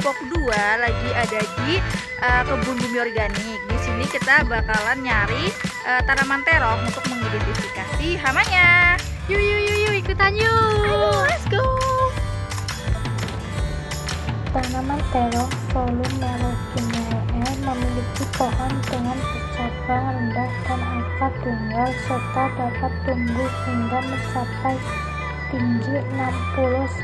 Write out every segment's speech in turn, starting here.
kelompok 2 lagi ada di kebun bumi organik. Di sini kita bakalan nyari tanaman terong untuk mengidentifikasi hamanya. Yuk ikutan yuk. Ayo, let's go. Tanaman terong Phloem Merochinaceae memiliki pohon dengan bercabang rendah dan akar tunggal serta dapat tumbuh hingga mencapai tinggi 60-90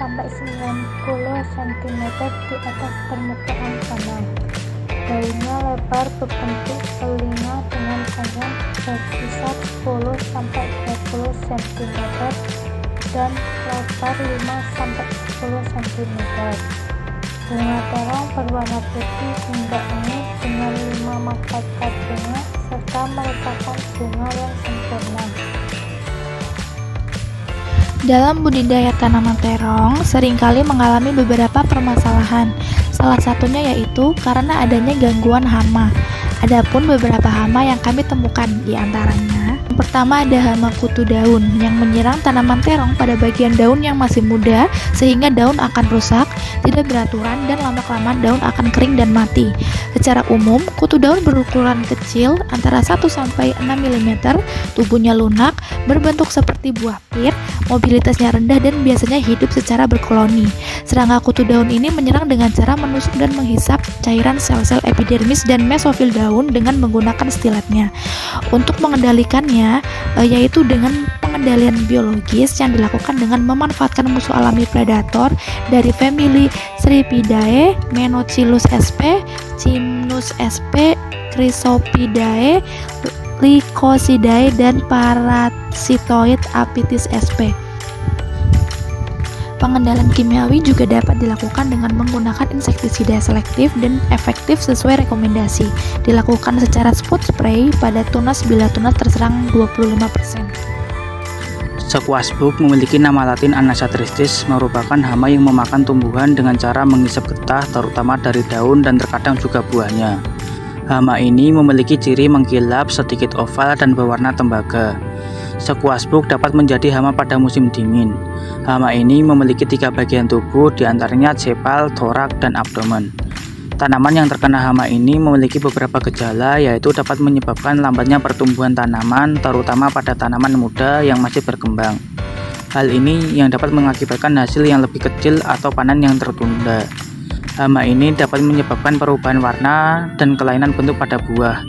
cm di atas permukaan tanah. Daunnya lebar berbentuk telinga dengan panjang berkisar 10-20 cm dan lebar 5-10 cm. Bunga terong berwarna putih hingga ungu dengan 5 mahkota bunga serta merupakan bunga yang sempurna. Dalam budidaya tanaman terong seringkali mengalami beberapa permasalahan. Salah satunya yaitu karena adanya gangguan hama. Adapun beberapa hama yang kami temukan di antaranya, yang pertama ada hama kutu daun yang menyerang tanaman terong pada bagian daun yang masih muda sehingga daun akan rusak, tidak beraturan dan lama-kelamaan daun akan kering dan mati. Secara umum, kutu daun berukuran kecil antara 1-6 mm, tubuhnya lunak, berbentuk seperti buah pir, mobilitasnya rendah dan biasanya hidup secara berkoloni. Serangga kutu daun ini menyerang dengan cara menusuk dan menghisap cairan sel-sel epidermis dan mesofil daun dengan menggunakan stiletnya. Untuk mengendalikannya yaitu dengan pengendalian biologis yang dilakukan dengan memanfaatkan musuh alami predator dari famili Thripidae, Menocylus sp, Cymnus sp, Chrysopidae, Lycosidae dan parasitoid Aphytis sp. Pengendalian kimiawi juga dapat dilakukan dengan menggunakan insektisida selektif dan efektif sesuai rekomendasi. Dilakukan secara spot spray pada tunas bila tunas terserang 25%. Squash bug memiliki nama latin Anassa tristis, merupakan hama yang memakan tumbuhan dengan cara menghisap getah terutama dari daun dan terkadang juga buahnya. Hama ini memiliki ciri mengkilap, sedikit oval dan berwarna tembaga. Squash bug dapat menjadi hama pada musim dingin. Hama ini memiliki 3 bagian tubuh, diantaranya cepal, torak, dan abdomen. Tanaman yang terkena hama ini memiliki beberapa gejala, yaitu dapat menyebabkan lambatnya pertumbuhan tanaman, terutama pada tanaman muda yang masih berkembang. Hal ini yang dapat mengakibatkan hasil yang lebih kecil atau panen yang tertunda. Hama ini dapat menyebabkan perubahan warna dan kelainan bentuk pada buah.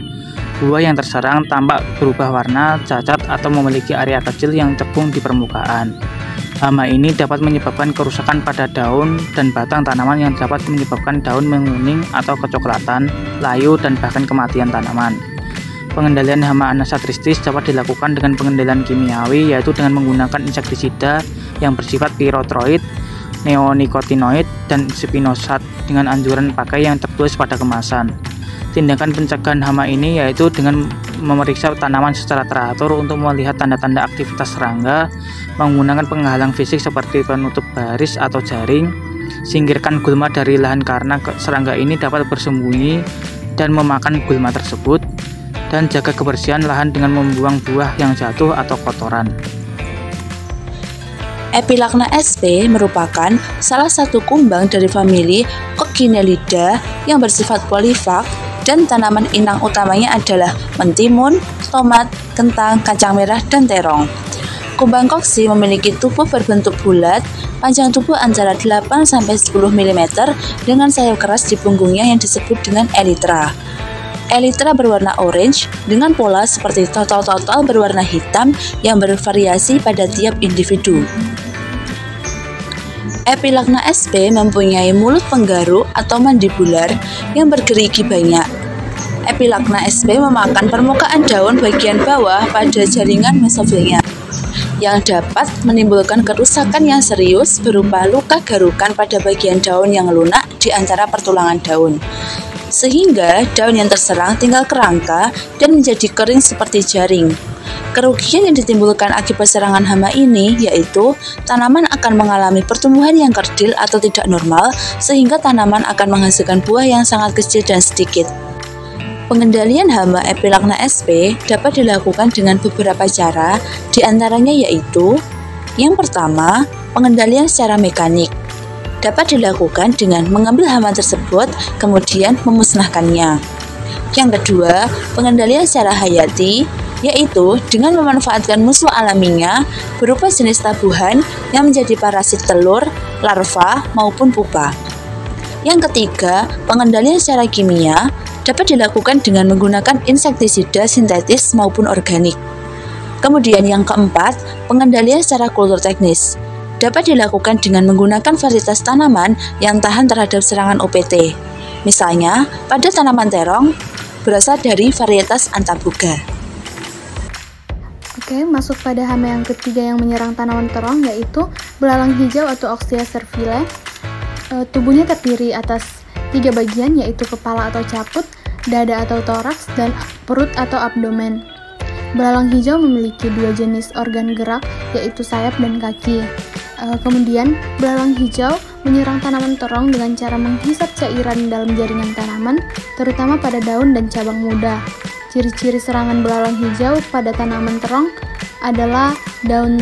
Buah yang terserang tampak berubah warna, cacat, atau memiliki area kecil yang cekung di permukaan. Hama ini dapat menyebabkan kerusakan pada daun dan batang tanaman yang dapat menyebabkan daun menguning atau kecoklatan, layu, dan bahkan kematian tanaman. Pengendalian hama Anassa tristis dapat dilakukan dengan pengendalian kimiawi, yaitu dengan menggunakan insektisida yang bersifat piretroid, neonicotinoid, dan spinosad dengan anjuran pakai yang tertulis pada kemasan. Tindakan pencegahan hama ini yaitu dengan memeriksa tanaman secara teratur untuk melihat tanda-tanda aktivitas serangga, menggunakan penghalang fisik seperti penutup baris atau jaring, singkirkan gulma dari lahan karena serangga ini dapat bersembunyi dan memakan gulma tersebut, dan jaga kebersihan lahan dengan membuang buah yang jatuh atau kotoran. Epilacna sp merupakan salah satu kumbang dari famili Coccinellida yang bersifat polifag, dan tanaman inang utamanya adalah mentimun, tomat, kentang, kacang merah, dan terong. Kumbang koksi memiliki tubuh berbentuk bulat, panjang tubuh antara 8-10 mm dengan sayap keras di punggungnya yang disebut dengan elytra. Elytra berwarna orange dengan pola seperti total berwarna hitam yang bervariasi pada tiap individu. Epilacna sp mempunyai mulut penggaru atau mandibular yang bergerigi banyak. Epilacna sp memakan permukaan daun bagian bawah pada jaringan mesofilnya, yang dapat menimbulkan kerusakan yang serius berupa luka garukan pada bagian daun yang lunak di antara pertulangan daun, sehingga daun yang terserang tinggal kerangka dan menjadi kering seperti jaring. Kerugian yang ditimbulkan akibat serangan hama ini yaitu tanaman akan mengalami pertumbuhan yang kerdil atau tidak normal, sehingga tanaman akan menghasilkan buah yang sangat kecil dan sedikit. Pengendalian hama Epilacna sp dapat dilakukan dengan beberapa cara, diantaranya yaitu: yang pertama, pengendalian secara mekanik. dapat dilakukan dengan mengambil hama tersebut kemudian memusnahkannya. Yang kedua, pengendalian secara hayati, yaitu dengan memanfaatkan musuh alaminya berupa jenis tabuhan yang menjadi parasit telur, larva, maupun pupa. Yang ketiga, pengendalian secara kimia dapat dilakukan dengan menggunakan insektisida sintetis maupun organik. Kemudian yang keempat, pengendalian secara kultur teknis dapat dilakukan dengan menggunakan varietas tanaman yang tahan terhadap serangan OPT. Misalnya, pada tanaman terong berasal dari varietas Antaboga. Oke, masuk pada hama yang ketiga yang menyerang tanaman terong, yaitu belalang hijau atau Oxyia cervile. Tubuhnya terdiri atas 3 bagian, yaitu kepala atau caput, dada atau toraks, dan perut atau abdomen. Belalang hijau memiliki 2 jenis organ gerak, yaitu sayap dan kaki. Kemudian, belalang hijau menyerang tanaman terong dengan cara menghisap cairan dalam jaringan tanaman, terutama pada daun dan cabang muda. Ciri-ciri serangan belalang hijau pada tanaman terong adalah daun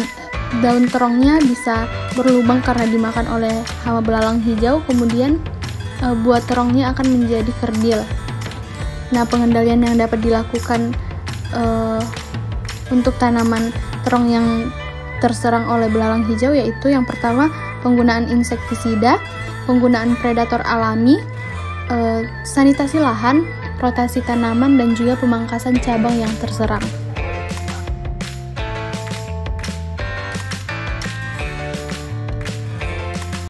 terongnya bisa berlubang karena dimakan oleh hama belalang hijau, kemudian buah terongnya akan menjadi kerdil. Nah, pengendalian yang dapat dilakukan untuk tanaman terong yang terserang oleh belalang hijau yaitu yang pertama, penggunaan insektisida, penggunaan predator alami, sanitasi lahan, rotasi tanaman, dan juga pemangkasan cabang yang terserang.